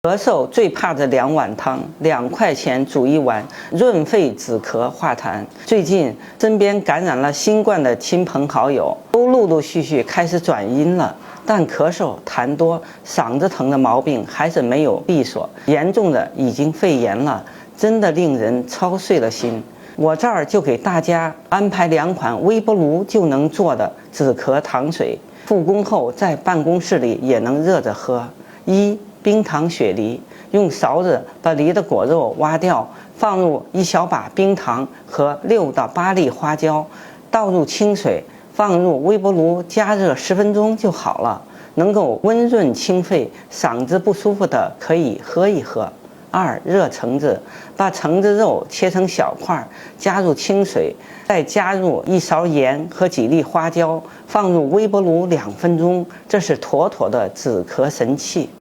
咳嗽最怕这2碗汤，2块钱煮1碗，润肺止咳化痰。最近身边感染了新冠的亲朋好友，都陆陆续续开始转阴了，但咳嗽、痰多、嗓子疼的毛病还是没有闭锁，严重的已经肺炎了，真的令人操碎了心。我这儿就给大家安排2款微波炉就能做的止咳糖水，复工后在办公室里也能热着喝。冰糖雪梨，用勺子把梨的果肉挖掉，放入1小把冰糖和6到8粒花椒，倒入清水，放入微波炉加热10分钟就好了，能够温润清肺，嗓子不舒服的可以喝一喝。热橙子，把橙子肉切成小块，加入清水，再加入1勺盐和几粒花椒，放入微波炉2分钟，这是妥妥的止咳神器。